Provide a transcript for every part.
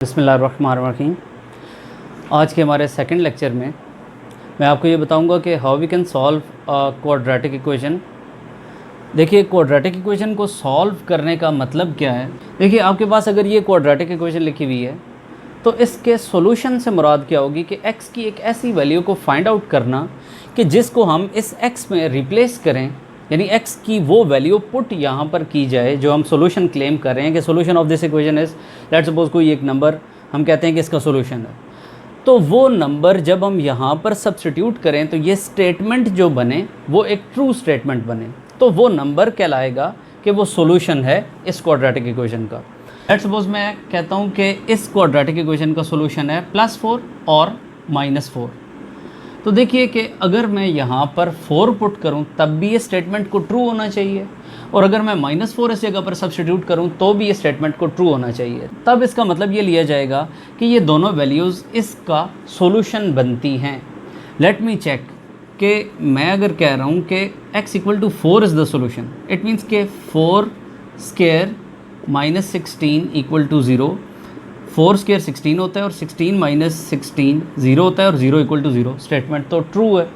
बिस्मिल्लाहिर्रहमानिर्रहीम। आज के हमारे सेकंड लेक्चर में मैं आपको ये बताऊंगा कि how we can solve quadratic equation. देखिए, क्वाड्रेटिक इक्वेशन को सॉल्व करने का मतलब क्या है। देखिए, आपके पास अगर ये क्वाड्रेटिक इक्वेशन लिखी हुई है तो इसके सॉल्यूशन से मुराद क्या होगी कि x की एक ऐसी वैल्यू को फाइंड आउट करना कि जिसको हम इस x में रिप्लेस करें, यानी x की वो वैल्यू पुट यहाँ पर की जाए जो हम सॉल्यूशन क्लेम कर रहे हैं कि solution of this equation is, let's suppose कोई एक नंबर हम कहते हैं कि इसका सॉल्यूशन है। तो वो नंबर जब हम यहाँ पर सब्स्टिट्यूट करें तो ये स्टेटमेंट जो बने वो एक ट्रू स्टेटमेंट बने, तो वो नंबर कहलाएगा कि वो सॉल्यूशन है इस क्वाड्रेटिक इक्वेशन का। लेट्स सपोज मैं कहता हूँ कि इस क्वाड्रेटिक इक्वेशन का सॉल्यूशन है +4 और -4। तो देखिए कि अगर मैं यहाँ पर 4 पुट करूँ तब भी ये स्टेटमेंट को ट्रू होना चाहिए, और अगर मैं -4 इस जगह पर सब्स्टिट्यूट करूँ तो भी ये स्टेटमेंट को ट्रू होना चाहिए। तब इसका मतलब ये लिया जाएगा कि ये दोनों वैल्यूज़ इसका सॉल्यूशन बनती हैं। लेट मी चेक कि मैं अगर कह रहा हूँ कि x = 4 is the solution, it means के 4² -16 = 0। 4² 16 होता है और 16 - 16 0 होता है और 0 = 0। स्टेटमेंट तो ट्रू है।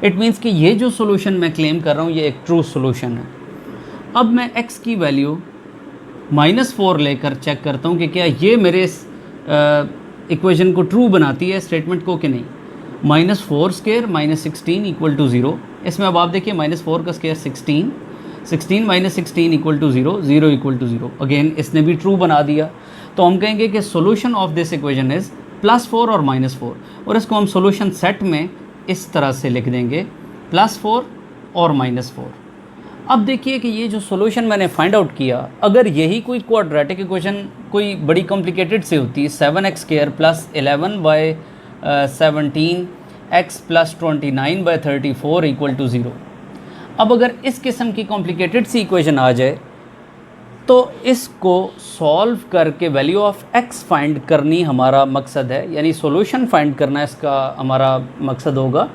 इट मीन्स कि ये जो सॉल्यूशन मैं क्लेम कर रहा हूँ ये एक ट्रू सॉल्यूशन है। अब मैं x की वैल्यू -4 लेकर चेक करता हूँ कि क्या ये मेरे इस इक्वेशन को ट्रू बनाती है, स्टेटमेंट को, कि नहीं। -4² -16 = 0। इसमें अब आप देखिए -4 का स्क्वायर 16, 16 - 16 = 0, 0 = 0। अगेन इसने भी ट्रू बना दिया। तो हम कहेंगे कि solution of this equation is +4 और -4, और इसको हम सॉल्यूशन सेट में इस तरह से लिख देंगे +4 और -4। अब देखिए कि ये जो सॉल्यूशन मैंने फाइंड आउट किया, अगर यही कोई क्वाड्रेटिक इक्वेशन कोई बड़ी कॉम्प्लिकेटेड से होती, 7x² + 11/17 x + 29/34 = 0। अब अगर इस किस्म की कॉम्प्लिकेटेड सी इक्वेशन आ जाए तो इसको सॉल्व करके वैल्यू ऑफ x फाइंड करनी हमारा मकसद है, यानी सॉल्यूशन फाइंड करना इसका हमारा मकसद होगा।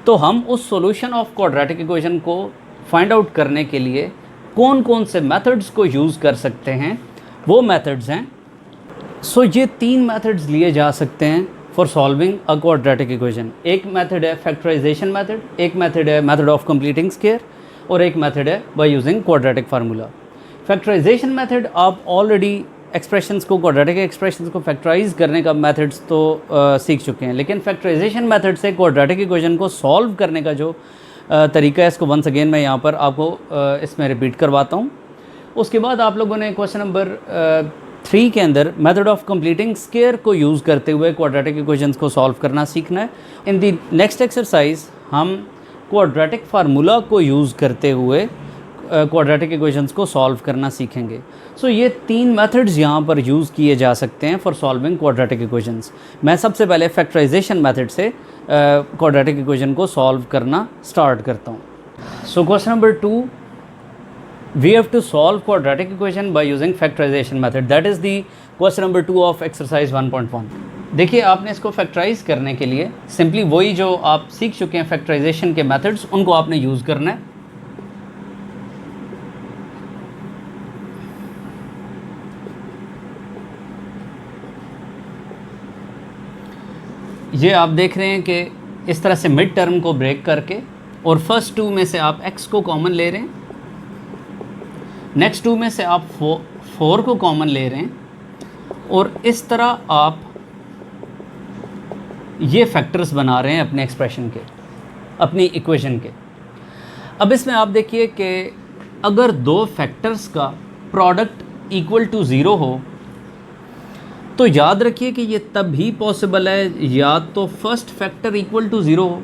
तो हम उस सॉल्यूशन ऑफ क्वाड्रेटिक इक्वेशन को फाइंड आउट करने के लिए कौन कौन से मेथड्स को यूज़ कर सकते हैं, वो मेथड्स हैं। सो ये 3 मेथड्स लिए जा सकते हैं for solving a quadratic equation. एक मेथड है फैक्टराइजेशन मेथड, एक मेथड है मेथड ऑफ कंप्लीटिंग स्क्वायर, और एक मेथड है by using quadratic formula. Factorization method आप ऑलरेडी एक्सप्रेशंस को, क्वाड्रेटिक एक्सप्रेशंस को फैक्टराइज करने का मेथड्स तो सीख चुके हैं, लेकिन फैक्टराइजेशन मेथड से क्वाड्रेटिक इक्वेशन को सॉल्व करने का जो तरीका है, इसको वंस अगेन मैं यहाँ पर आपको इसमें रिपीट करवाता हूँ। उसके बाद आप लोगों ने क्वेश्चन नंबर 3 के अंदर मेथड ऑफ कंप्लीटिंग स्क्वायर को यूज़ करते हुए क्वाड्रेटिक इक्वेशंस को सॉल्व करना सीखना है। इन दी नेक्स्ट एक्सरसाइज हम क्वाड्रेटिक फार्मूला को यूज़ करते हुए क्वाड्रेटिक इक्वेशंस को सॉल्व करना सीखेंगे। सो ये 3 मेथड्स यहाँ पर यूज़ किए जा सकते हैं फॉर सॉल्विंग क्वाड्रेटिक इक्वेशंस। मैं सबसे पहले फैक्टराइजेशन मेथड से क्वाड्रेटिक इक्वेशन को सॉल्व करना स्टार्ट करता हूँ। So question number 2, we have to solve quadratic equation by using factorization method. That is the question number 2 of exercise 1.1. देखिए, आपने इसको फैक्टराइज करने के लिए सिंपली वही जो आप सीख चुके हैं फैक्टराइजेशन के मेथड्स, उनको आपने यूज़ करना है। ये आप देख रहे हैं कि इस तरह से मिड टर्म को ब्रेक करके, और फर्स्ट 2 में से आप x को कॉमन ले रहे हैं, नेक्स्ट 2 में से आप 4 को कॉमन ले रहे हैं, और इस तरह आप ये फैक्टर्स बना रहे हैं अपने एक्सप्रेशन के, अपनी इक्वेशन के। अब इसमें आप देखिए कि अगर 2 फैक्टर्स का प्रोडक्ट = 0 हो तो याद रखिए कि ये तब ही पॉसिबल है या तो फर्स्ट फैक्टर = 0 हो।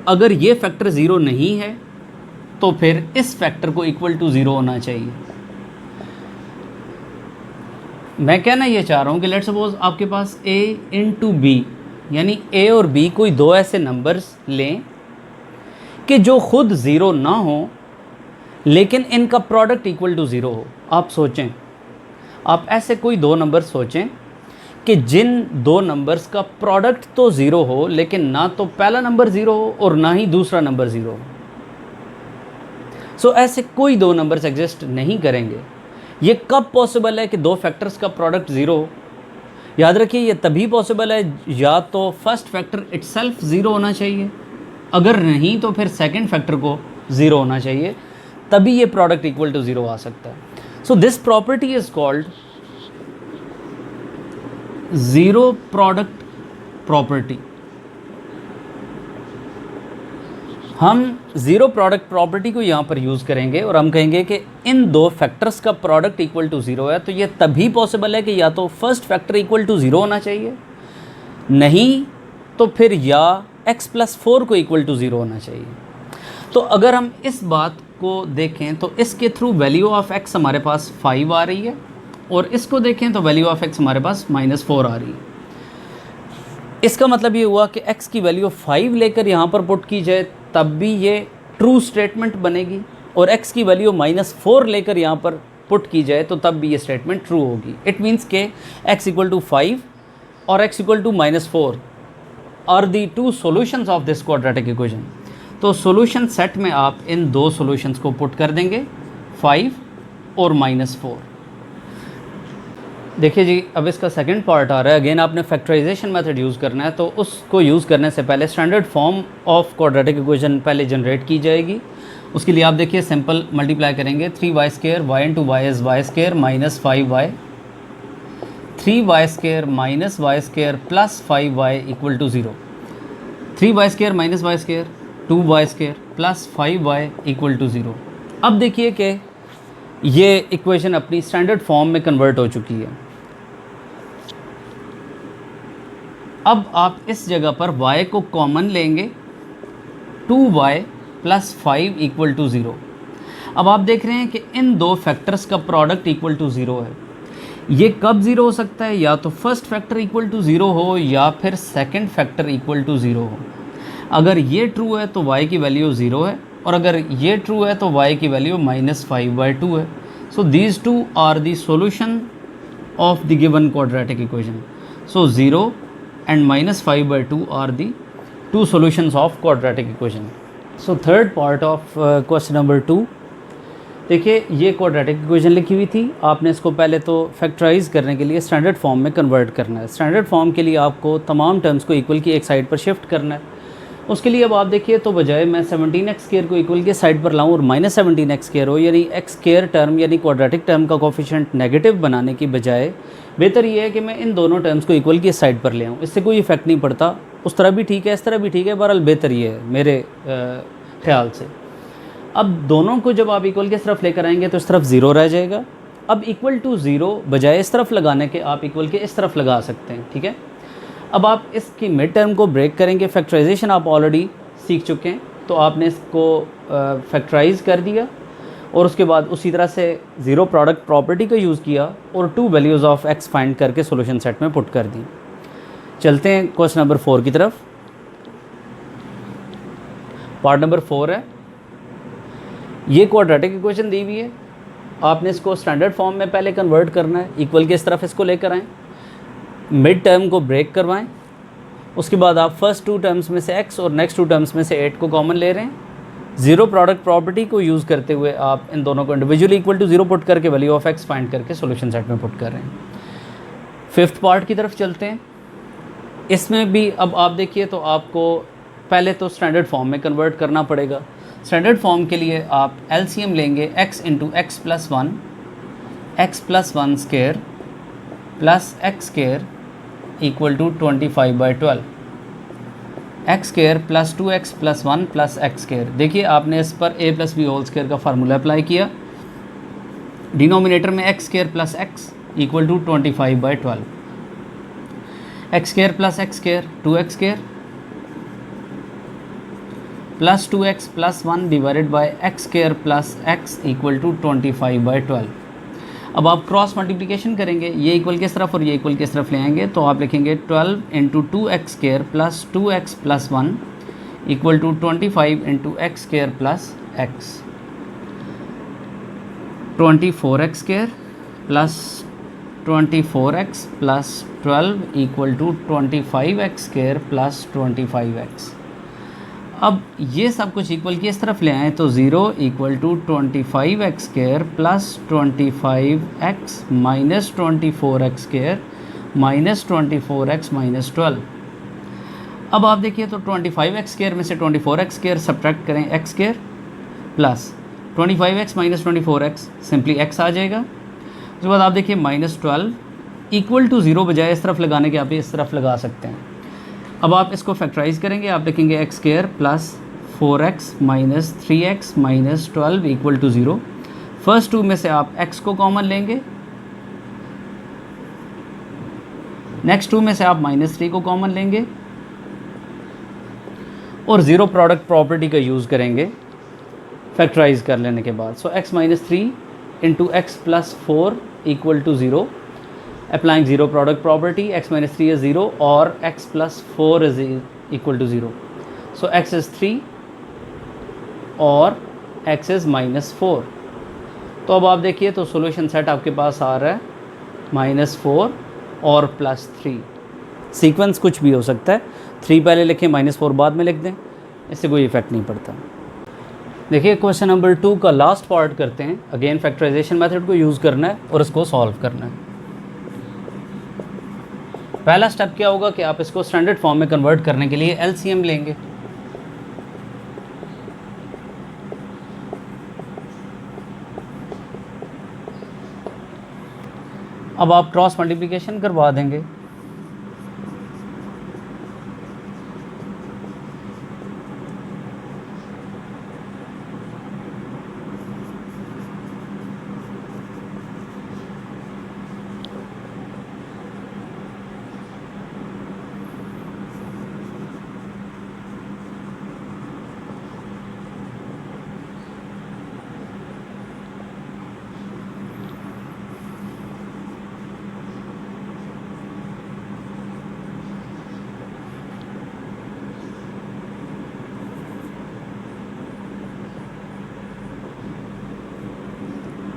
अगर ये फैक्टर 0 नहीं है तो फिर इस फैक्टर को = 0 होना चाहिए। मैं कहना ये चाह रहा हूँ कि लेट्स सपोज आपके पास a × b, यानी a और b कोई 2 ऐसे नंबर्स लें कि जो खुद 0 ना हो लेकिन इनका प्रोडक्ट = 0 हो। आप सोचें, आप ऐसे कोई 2 नंबर सोचें कि जिन 2 नंबर्स का प्रोडक्ट तो 0 हो लेकिन ना तो पहला नंबर 0 हो और ना ही दूसरा नंबर 0 हो। सो ऐसे कोई 2 नंबर्स एग्जिस्ट नहीं करेंगे। ये कब पॉसिबल है कि 2 फैक्टर्स का प्रोडक्ट 0 हो? याद रखिए ये तभी पॉसिबल है या तो फर्स्ट फैक्टर इटसेल्फ ज़ीरो होना चाहिए, अगर नहीं तो फिर सेकंड फैक्टर को ज़ीरो होना चाहिए, तभी ये प्रोडक्ट इक्वल टू ज़ीरो आ सकता है। So this property is called zero product property. हम ज़ीरो प्रोडक्ट प्रॉपर्टी को यहाँ पर यूज़ करेंगे और हम कहेंगे कि इन दो फैक्टर्स का प्रोडक्ट इक्वल टू ज़ीरो है, तो ये तभी पॉसिबल है कि या तो first factor equal to zero होना चाहिए, नहीं तो फिर या x+4 को इक्वल टू ज़ीरो होना चाहिए। तो अगर हम इस बात को देखें तो इसके थ्रू वैल्यू ऑफ x हमारे पास 5 आ रही है और इसको देखें तो वैल्यू ऑफ x हमारे पास -4 आ रही है। इसका मतलब ये हुआ कि x की वैल्यू 5 लेकर यहाँ पर पुट की जाए तब भी ये ट्रू स्टेटमेंट बनेगी, और x की वैल्यू -4 लेकर यहाँ पर पुट की जाए तो तब भी ये स्टेटमेंट ट्रू होगी। इट मीन्स के x = 5 और x = -4 are the two solutions of this quadratic equation. तो सॉल्यूशन सेट में आप इन दो सॉल्यूशंस को पुट कर देंगे, 5 और -4। देखिए जी, अब इसका सेकंड पार्ट आ रहा है। अगेन आपने फैक्टराइजेशन मेथड यूज़ करना है, तो उसको यूज़ करने से पहले standard form of quadratic equation पहले जनरेट की जाएगी। उसके लिए आप देखिए सिंपल मल्टीप्लाई करेंगे, 3y² y × y is y² - 5y, 3y² - y² + 5y = 0, 3y² - y² 2y² + 5y = 0। अब देखिए कि ये इक्वेशन अपनी स्टैंडर्ड फॉर्म में कन्वर्ट हो चुकी है। अब आप इस जगह पर y को कॉमन लेंगे, 2y + 5 = 0। अब आप देख रहे हैं कि इन दो फैक्टर्स का प्रोडक्ट इक्वल टू 0 है। ये कब 0 हो सकता है? या तो फर्स्ट फैक्टर इक्वल टू 0 हो या फिर सेकंड फैक्टर इक्वल टू 0 हो। अगर ये ट्रू है तो y की वैल्यू 0 है, और अगर ये ट्रू है तो y की वैल्यू -5/2 है। So these two are the solution of the given quadratic equation. So 0 and -5/2 are the two solutions of quadratic equation. So third part of question number 2, देखिए ये क्वाड्रेटिक इक्वेशन लिखी हुई थी, आपने इसको पहले तो फैक्टराइज करने के लिए स्टैंडर्ड फॉर्म में कन्वर्ट करना है। स्टैंडर्ड फॉर्म के लिए आपको तमाम टर्म्स को इक्वल की एक साइड पर शिफ्ट करना है। उसके लिए अब आप देखिए तो बजाय मैं 17x² को इक्वल के साइड पर लाऊं और -17x² हो, यानी x² टर्म यानी क्वाड्रेटिक टर्म का कोफिशिएंट नेगेटिव बनाने की बजाय बेहतर ये है कि मैं इन दोनों टर्म्स को इक्वल की साइड पर ले आऊँ। इससे कोई इफेक्ट नहीं पड़ता, उस तरह भी ठीक है, इस तरह भी ठीक है, बहरहाल बेहतर ये है मेरे ख्याल से। अब दोनों को जब आप इक्वल की तरफ लेकर आएंगे तो इस तरफ 0 रह जाएगा। अब इक्वल टू 0 बजाय इस तरफ लगाने के आप इक्वल के इस तरफ लगा सकते हैं, ठीक है। अब आप इसकी मिड टर्म को ब्रेक करेंगे। फैक्टराइजेशन आप ऑलरेडी सीख चुके हैं, तो आपने इसको फैक्टराइज कर दिया और उसके बाद उसी तरह से ज़ीरो प्रोडक्ट प्रॉपर्टी का यूज़ किया और 2 वैल्यूज़ ऑफ x फाइंड करके सॉल्यूशन सेट में पुट कर दी। चलते हैं क्वेश्चन नंबर 4 की तरफ। पार्ट नंबर 4 है, ये क्वाड्रेटिक इक्वेशन दी हुई है, आपने इसको स्टैंडर्ड फॉर्म में पहले कन्वर्ट करना है, इक्वल के इस तरफ इसको लेकर आएँ, मिड टर्म को ब्रेक करवाएं, उसके बाद आप फर्स्ट 2 टर्म्स में से x और नेक्स्ट 2 टर्म्स में से 8 को कॉमन ले रहे हैं। ज़ीरो प्रोडक्ट प्रॉपर्टी को यूज़ करते हुए आप इन दोनों को इंडिविजुअली इक्वल टू 0 पुट करके वैल्यू ऑफ x फाइंड करके सॉल्यूशन सेट में पुट कर रहे हैं। फिफ्थ पार्ट की तरफ चलते हैं। इसमें भी अब आप देखिए तो आपको पहले तो स्टैंडर्ड फॉर्म में कन्वर्ट करना पड़ेगा। स्टैंडर्ड फॉर्म के लिए आप LCM लेंगे, x × x + 1 x+1² + x² = 25/12, x² + 2x + 1 + x²। देखिए आपने इस पर a + b² का फार्मूला अप्लाई किया, डिनोमिनेटर में x² + x = 25/12, x² + x² 2x² + 2x + 1 / x² + x = 25/12। अब आप क्रॉस मल्टीप्लिकेशन करेंगे, ये इक्वल किस तरफ और ये इक्वल किस तरफ ले आएंगे, तो आप लिखेंगे 12 × 2x² + 2x + 1 = 25 × x² + x, 24x² + 24x + 12 = 25x² + 25x। अब ये सब कुछ इक्वल की इस तरफ ले आएँ तो 0 = 25x² + 25x - 24x² -24x - 12। अब आप देखिए तो 25x स्क्वायर में से 24x स्क्वायर सब्ट्रैक्ट करें, x square plus 25x - 24x simply x आ जाएगा। उसके बाद आप देखिए -12 इक्वल टू 0 बजाय इस तरफ लगाने के आप इस तरफ लगा सकते हैं। अब आप इसको फैक्टराइज करेंगे, आप देखेंगे x square plus 4x - 3x - 12 equal to 0। First two में से आप x को कॉमन लेंगे, नेक्स्ट टू में से आप -3 को कॉमन लेंगे और ज़ीरो प्रोडक्ट प्रॉपर्टी का यूज़ करेंगे फैक्टराइज कर लेने के बाद। So x - 3 into x plus 4 equal to 0। Applying zero product property, x - 3 is 0 और x plus 4 is equal to 0। So x is 3 और x इज़ -4। तो अब आप देखिए तो सॉल्यूशन सेट आपके पास आ रहा है -4 और +3। सीक्वेंस कुछ भी हो सकता है, 3 पहले लिखें -4 बाद में लिख दें, इससे कोई इफेक्ट नहीं पड़ता। देखिए क्वेश्चन नंबर 2 का लास्ट पार्ट करते हैं। अगेन फैक्टराइजेशन मेथड को यूज़ करना है और इसको सॉल्व करना है। पहला स्टेप क्या होगा कि आप इसको स्टैंडर्ड फॉर्म में कन्वर्ट करने के लिए एलसीएम लेंगे। अब आप क्रॉस मल्टीप्लिकेशन करवा देंगे।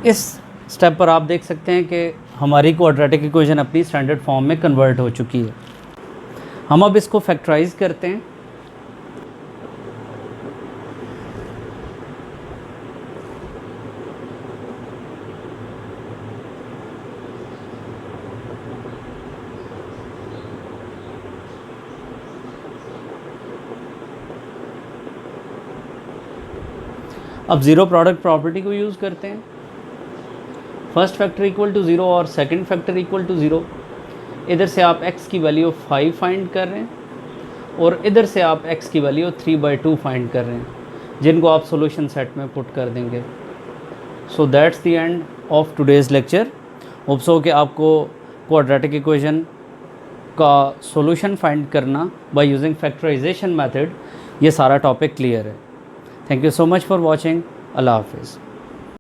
इस स्टेप पर आप देख सकते हैं कि हमारी क्वाड्रेटिक इक्वेशन अपनी स्टैंडर्ड फॉर्म में कन्वर्ट हो चुकी है। हम अब इसको फैक्टराइज करते हैं। अब ज़ीरो प्रोडक्ट प्रॉपर्टी को यूज़ करते हैं। फर्स्ट फैक्टर इक्वल टू 0 और सेकंड फैक्टर इक्वल टू 0। इधर से आप x की वैल्यू 5 फाइंड कर रहे हैं और इधर से आप x की वैल्यू 3/2 फाइंड कर रहे हैं, जिनको आप सॉल्यूशन सेट में पुट कर देंगे। So that's the end of today's lecture. Hope so कि आपको क्वाड्रेटिक इक्वेशन का सॉल्यूशन फाइंड करना बाय यूजिंग फैक्टराइजेशन मेथड, ये सारा टॉपिक क्लियर है। Thank you so much for watching. अल्लाह हाफिज़।